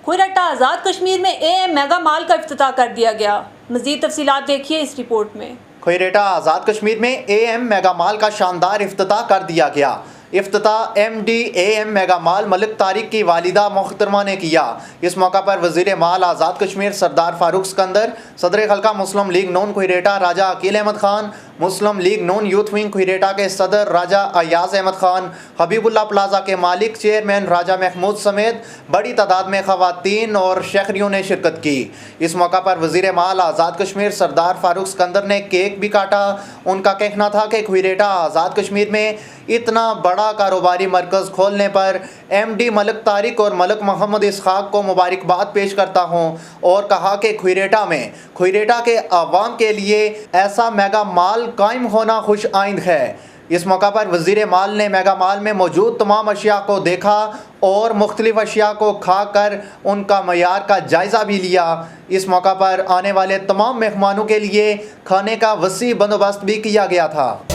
कोयटा आज़ाद कश्मीर में AM mega mall का इफ्तिताह कर दिया गया। मज़ीद तफसीलात देखिए इस रिपोर्ट में। कोयटा आज़ाद कश्मीर में AM मेगा मॉल का शानदार इफ्तिताह कर दिया गया। इफ्तिताह MD AM mega mall Malik Tariq की वालिदा मोहतरमा ने किया। इस मौका पर वज़ीर माल आज़ाद कश्मीर सरदार फारूक सिकंदर, सदर खलका मुस्लिम लीग नून कोयटा राजा अकील अहमद खान, मुस्लिम लीग नून यूथ विंग कोयटा के सदर राजा अयाज अहमद खान, हबीबुल्ला प्लाजा के मालिक चेयरमैन राजा महमूद समेत बड़ी तादाद में खवातीन और शहरियों ने शिरकत की। इस मौका पर वज़ीर माल आज़ाद कश्मीर सरदार फारूक सिकंदर ने केक भी काटा। उनका कहना था कि कोयटा आज़ाद कश्मीर में इतना बड़ा कारोबारी मरकज़ खोलने पर MD मलिक तारिक और मलिक मोहम्मद इसहाक को मुबारकबाद पेश करता हूँ और कहा कि कोयटा के अवाम के लिए ऐसा मेगा मॉल कायम होना खुश आइंद है। इस मौका पर वज़ीर माल ने मेगा मॉल में मौजूद तमाम अशिया को देखा और मुख्तलिफ अशिया को खा कर उनका मयार का जायज़ा भी लिया। इस मौका पर आने वाले तमाम मेहमानों के लिए खाने का वसी बंदोबस्त भी किया गया था।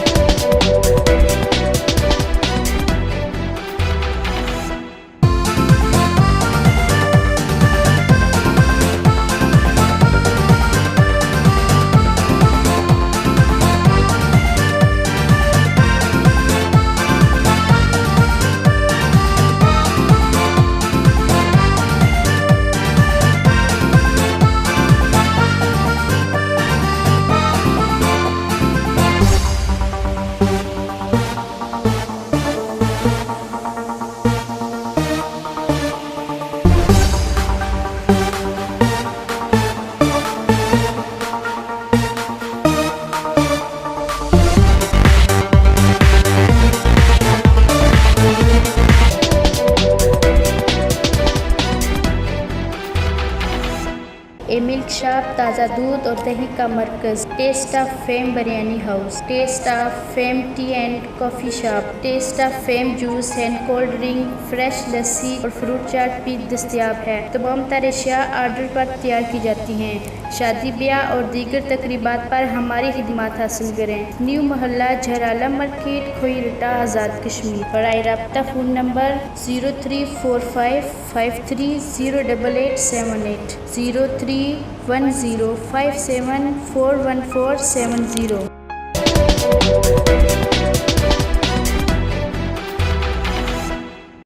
ए मिल्क शॉप, ताज़ा दूध और दही का मरकज़, taste of fame biryani house, taste of fame tea and coffee shop, taste of fame juice and cold drink, fresh lassi और फ्रूट चाट भी दस्तयाब है। तमाम तरह अशिया ऑर्डर पर तैयार की जाती हैं। शादी ब्याह और दीगर तकरीबात पर हमारी खिदमत हासिल करें। न्यू मोहल्ला झराला मार्केट, कोयटा आज़ाद कश्मीर। बराए राब्ता फ़ोन नंबर 0345530878 031057414770।